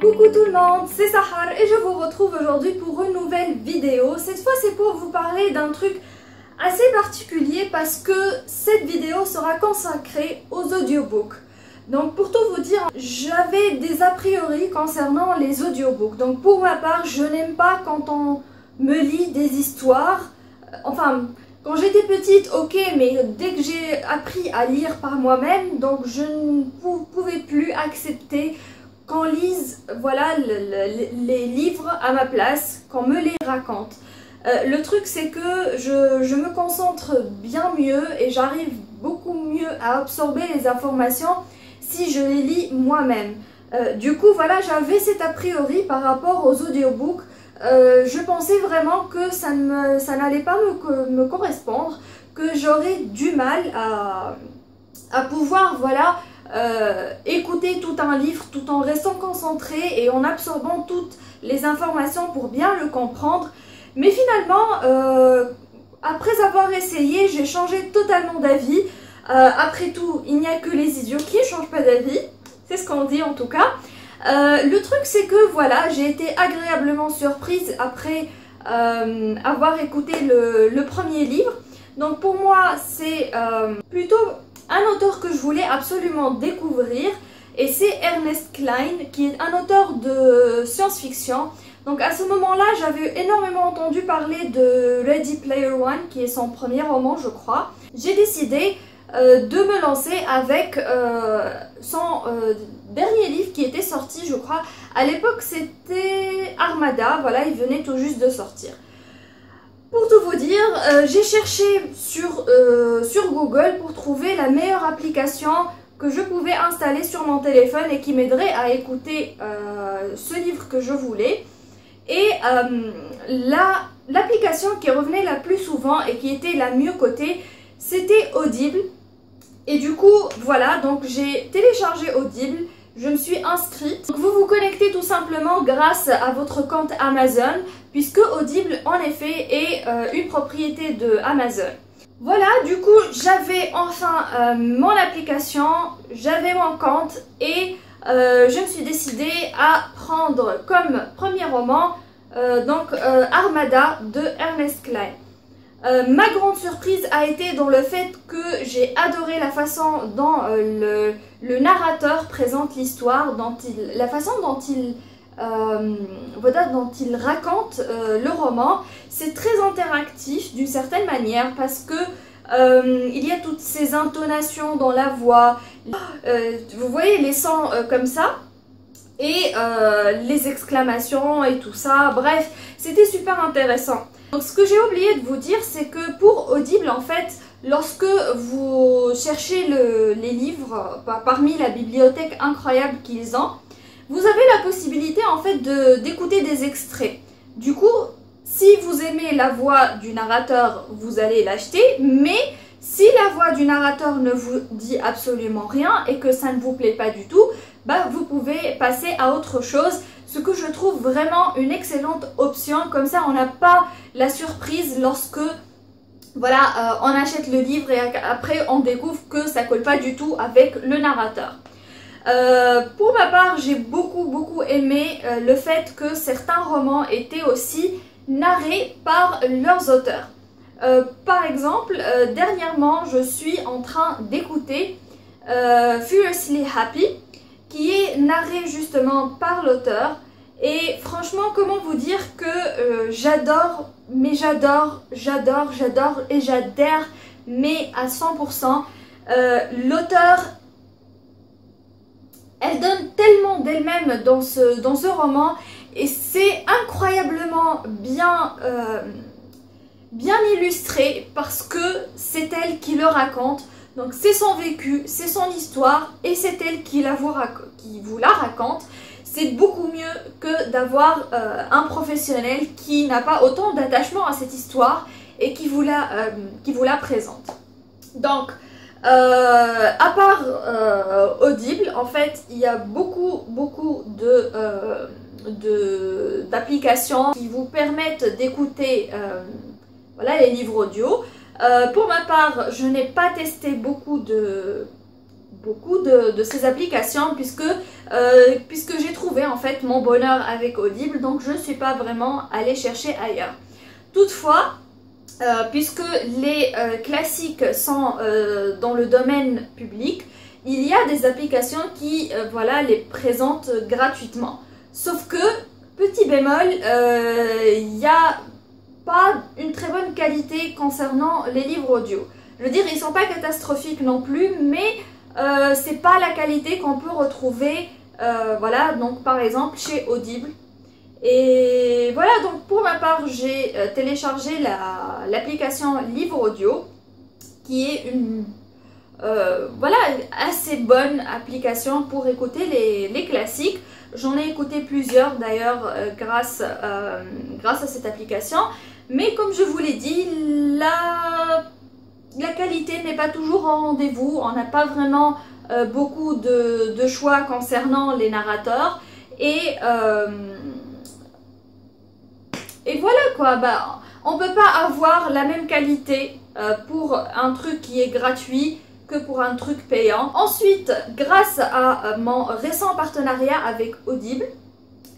Coucou tout le monde, c'est Sahar et je vous retrouve aujourd'hui pour une nouvelle vidéo. Cette fois c'est pour vous parler d'un truc assez particulier parce que cette vidéo sera consacrée aux audiobooks. Donc pour tout vous dire, j'avais des a priori concernant les audiobooks. Donc pour ma part, je n'aime pas quand on me lit des histoires. Enfin, quand j'étais petite, ok, mais dès que j'ai appris à lire par moi-même, donc je ne pouvais plus accepter qu'on lise voilà, les livres à ma place, qu'on me les raconte. Le truc c'est que je me concentre bien mieux et j'arrive beaucoup mieux à absorber les informations si je les lis moi-même. Du coup voilà, j'avais cet a priori par rapport aux audiobooks. Je pensais vraiment que ça n'allait pas me correspondre, que j'aurais du mal à pouvoir voilà, écouter tout un livre tout en restant concentré et en absorbant toutes les informations pour bien le comprendre. Mais finalement, après avoir essayé, j'ai changé totalement d'avis. Après tout, il n'y a que les idiots qui ne changent pas d'avis, c'est ce qu'on dit en tout cas. Le truc c'est que voilà, j'ai été agréablement surprise après avoir écouté le premier livre. Donc pour moi c'est plutôt un auteur que je voulais absolument découvrir et c'est Ernest Cline qui est un auteur de science-fiction. Donc à ce moment-là j'avais énormément entendu parler de Ready Player One qui est son premier roman je crois. J'ai décidé de me lancer avec son dernier livre qui était sorti je crois. À l'époque c'était Armada, voilà, il venait tout juste de sortir. Pour tout vous dire, j'ai cherché sur Google pour trouver la meilleure application que je pouvais installer sur mon téléphone et qui m'aiderait à écouter ce livre que je voulais. Et l'application qui revenait la plus souvent et qui était la mieux cotée, c'était Audible. Et du coup, voilà, donc j'ai téléchargé Audible, je me suis inscrite. Donc vous vous connectez tout simplement grâce à votre compte Amazon, puisque Audible en effet est une propriété de Amazon. Voilà, du coup j'avais enfin mon application, j'avais mon compte et je me suis décidée à prendre comme premier roman Armada de Ernest Cline. Ma grande surprise a été dans le fait que j'ai adoré la façon dont le narrateur présente l'histoire, la façon dont il raconte le roman. C'est très interactif d'une certaine manière parce que il y a toutes ces intonations dans la voix, vous voyez les sons comme ça et les exclamations et tout ça, bref, c'était super intéressant. Donc ce que j'ai oublié de vous dire, c'est que pour Audible, en fait, lorsque vous cherchez les livres parmi la bibliothèque incroyable qu'ils ont, vous avez la possibilité en fait d'écouter des extraits. Du coup, si vous aimez la voix du narrateur, vous allez l'acheter, mais si la voix du narrateur ne vous dit absolument rien et que ça ne vous plaît pas du tout, bah, vous pouvez passer à autre chose. Ce que je trouve vraiment une excellente option, comme ça on n'a pas la surprise lorsque voilà, on achète le livre et après on découvre que ça colle pas du tout avec le narrateur. Pour ma part, j'ai beaucoup aimé le fait que certains romans étaient aussi narrés par leurs auteurs. Par exemple, dernièrement je suis en train d'écouter Furiously Happy qui est narré justement par l'auteur. Et franchement, comment vous dire que j'adore, mais j'adore et j'adhère, mais à 100%. L'auteur, elle donne tellement d'elle-même dans ce roman et c'est incroyablement bien illustré parce que c'est elle qui le raconte. Donc c'est son vécu, c'est son histoire et c'est elle qui vous la raconte. C'est beaucoup mieux que d'avoir un professionnel qui n'a pas autant d'attachement à cette histoire et qui vous la présente. Donc, à part Audible, en fait, il y a beaucoup d'applications qui vous permettent d'écouter voilà, les livres audio. Pour ma part, je n'ai pas testé beaucoup beaucoup de ces applications puisque j'ai trouvé en fait mon bonheur avec Audible, donc je ne suis pas vraiment allée chercher ailleurs. Toutefois, puisque les classiques sont dans le domaine public, il y a des applications qui voilà, les présentent gratuitement. Sauf que, petit bémol, il n'y a pas une très bonne qualité concernant les livres audio. Je veux dire, ils ne sont pas catastrophiques non plus, mais c'est pas la qualité qu'on peut retrouver, voilà, donc par exemple chez Audible. Et voilà, donc pour ma part, j'ai téléchargé l'application Livre Audio, qui est une voilà, assez bonne application pour écouter les classiques. J'en ai écouté plusieurs d'ailleurs grâce à cette application. Mais comme je vous l'ai dit, la qualité n'est pas toujours au rendez-vous. On n'a pas vraiment beaucoup de choix concernant les narrateurs. Et voilà quoi, bah, on ne peut pas avoir la même qualité pour un truc qui est gratuit que pour un truc payant. Ensuite, grâce à mon récent partenariat avec Audible,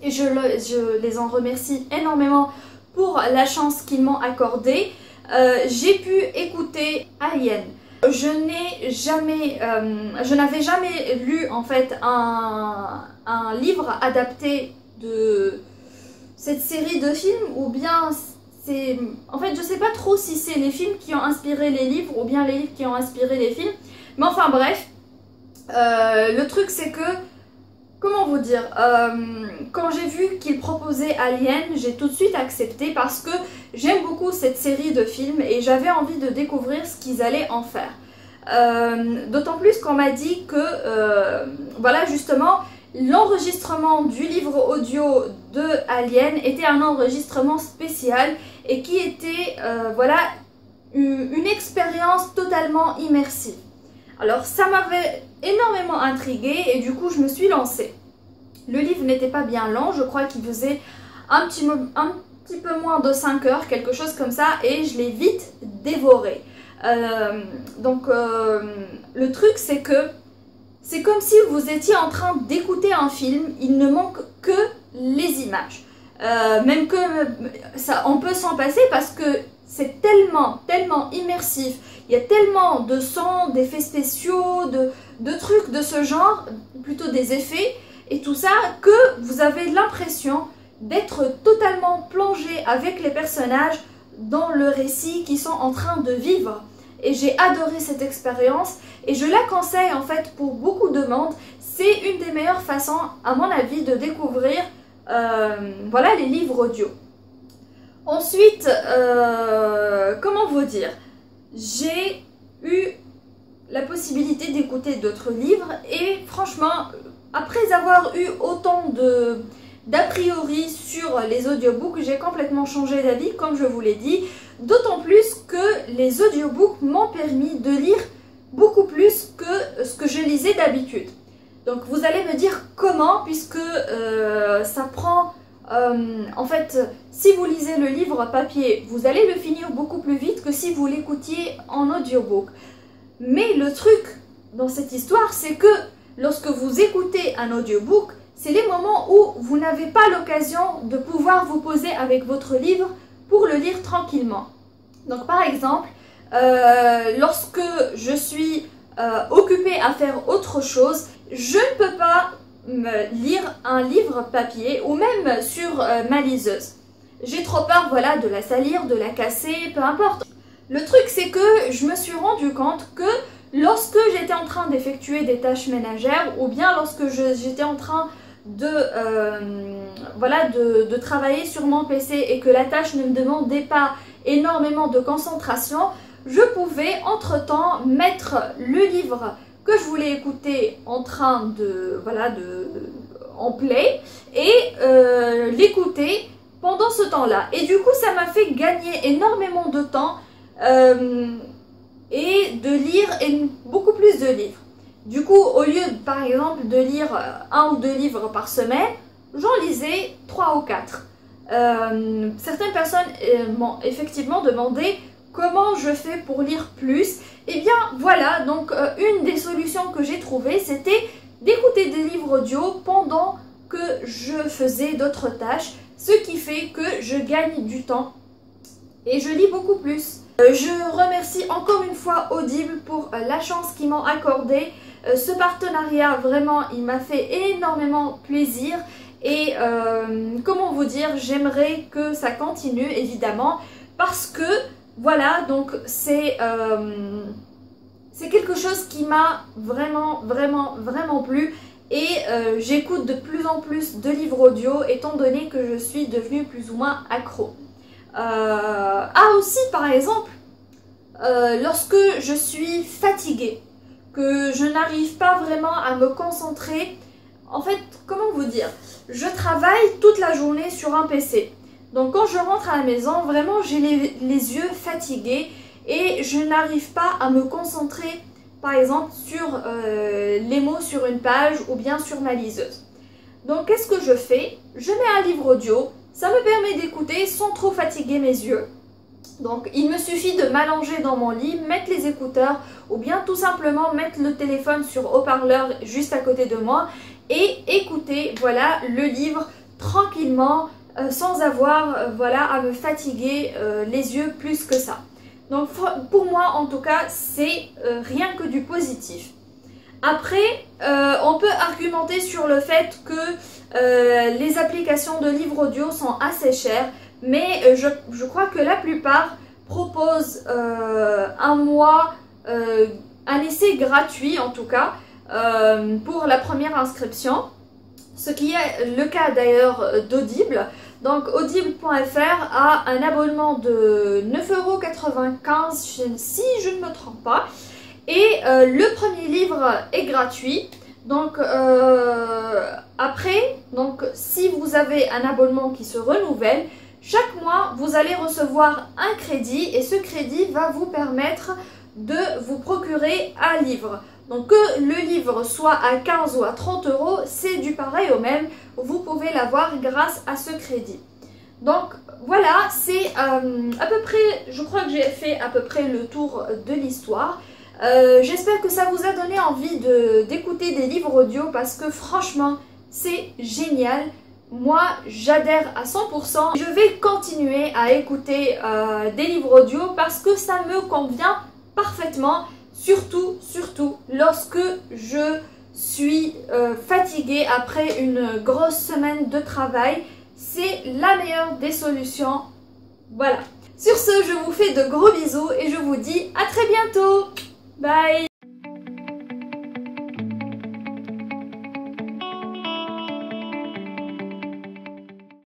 et je les en remercie énormément pour la chance qu'ils m'ont accordée, j'ai pu écouter Alien. Je n'avais jamais lu en fait un livre adapté de cette série de films, ou bien c'est... En fait, je sais pas trop si c'est les films qui ont inspiré les livres ou bien les livres qui ont inspiré les films. Mais enfin bref, le truc c'est que, comment vous dire, quand j'ai vu qu'ils proposaient Alien, j'ai tout de suite accepté parce que j'aime beaucoup cette série de films et j'avais envie de découvrir ce qu'ils allaient en faire. D'autant plus qu'on m'a dit que, voilà justement, l'enregistrement du livre audio de Alien était un enregistrement spécial et qui était voilà, une expérience totalement immersive. Alors ça m'avait énormément intriguée et du coup je me suis lancée. Le livre n'était pas bien long, je crois qu'il faisait un petit peu moins de 5 heures, quelque chose comme ça, et je l'ai vite dévoré. Donc le truc c'est que c'est comme si vous étiez en train d'écouter un film, il ne manque que les images. Même que ça, on peut s'en passer parce que c'est tellement immersif. Il y a tellement de sons, d'effets spéciaux, de trucs de ce genre, plutôt des effets et tout ça, que vous avez l'impression d'être totalement plongé avec les personnages dans le récit qu'ils sont en train de vivre. Et j'ai adoré cette expérience et je la conseille en fait pour beaucoup de monde. C'est une des meilleures façons, à mon avis, de découvrir voilà, les livres audio. Ensuite, comment vous dire, j'ai eu la possibilité d'écouter d'autres livres et franchement, après avoir eu autant d'a priori sur les audiobooks, j'ai complètement changé d'avis, comme je vous l'ai dit. D'autant plus que les audiobooks m'ont permis de lire beaucoup plus que ce que je lisais d'habitude. Donc vous allez me dire comment, puisque ça prend... en fait, si vous lisez le livre papier, vous allez le finir beaucoup plus vite que si vous l'écoutiez en audiobook. Mais le truc dans cette histoire, c'est que lorsque vous écoutez un audiobook, c'est les moments où vous n'avez pas l'occasion de pouvoir vous poser avec votre livre pour le lire tranquillement. Donc par exemple, lorsque je suis occupée à faire autre chose, je ne peux pas lire un livre papier ou même sur ma liseuse. J'ai trop peur, voilà, de la salir, de la casser, peu importe. Le truc c'est que je me suis rendu compte que lorsque j'étais en train d'effectuer des tâches ménagères ou bien lorsque j'étais en train voilà, de travailler sur mon PC et que la tâche ne me demandait pas énormément de concentration, je pouvais entre-temps mettre le livre que je voulais écouter en train de, voilà, en play et l'écouter pendant ce temps-là. Et du coup, ça m'a fait gagner énormément de temps et de lire beaucoup plus de livres. Du coup, au lieu, par exemple, de lire 1 ou 2 livres par semaine, j'en lisais 3 ou 4. Certaines personnes m'ont effectivement demandé comment je fais pour lire plus. Eh bien voilà, donc une des solutions que j'ai trouvées, c'était d'écouter des livres audio pendant que je faisais d'autres tâches, ce qui fait que je gagne du temps et je lis beaucoup plus. Je remercie encore une fois Audible pour la chance qu'ils m'ont accordée. Ce partenariat, vraiment, il m'a fait énormément plaisir et comment vous dire, j'aimerais que ça continue évidemment parce que voilà, donc c'est quelque chose qui m'a vraiment plu et j'écoute de plus en plus de livres audio étant donné que je suis devenue plus ou moins accro. Aussi par exemple, lorsque je suis fatiguée, que je n'arrive pas vraiment à me concentrer, en fait, comment vous dire, je travaille toute la journée sur un PC. Donc quand je rentre à la maison, vraiment j'ai les yeux fatigués et je n'arrive pas à me concentrer, par exemple, sur les mots sur une page ou bien sur ma liseuse. Donc qu'est-ce que je fais? Je mets un livre audio, ça me permet d'écouter sans trop fatiguer mes yeux. Donc il me suffit de m'allonger dans mon lit, mettre les écouteurs ou bien tout simplement mettre le téléphone sur haut-parleur juste à côté de moi et écouter voilà, le livre tranquillement sans avoir voilà, à me fatiguer les yeux plus que ça. Donc pour moi en tout cas c'est rien que du positif. Après on peut argumenter sur le fait que les applications de livres audio sont assez chères. Mais je crois que la plupart proposent un mois, un essai gratuit en tout cas, pour la première inscription. Ce qui est le cas d'ailleurs d'Audible. Donc audible.fr a un abonnement de 9,95 € si je ne me trompe pas. Et le premier livre est gratuit. Donc après, donc, si vous avez un abonnement qui se renouvelle, chaque mois, vous allez recevoir un crédit et ce crédit va vous permettre de vous procurer un livre. Donc que le livre soit à 15 ou à 30 €, c'est du pareil au même. Vous pouvez l'avoir grâce à ce crédit. Donc voilà, c'est à peu près, je crois que j'ai fait à peu près le tour de l'histoire. J'espère que ça vous a donné envie d'écouter des livres audio parce que franchement, c'est génial. Moi, j'adhère à 100%. Je vais continuer à écouter des livres audio parce que ça me convient parfaitement. Surtout lorsque je suis fatiguée après une grosse semaine de travail. C'est la meilleure des solutions. Voilà. Sur ce, je vous fais de gros bisous et je vous dis à très bientôt. Bye!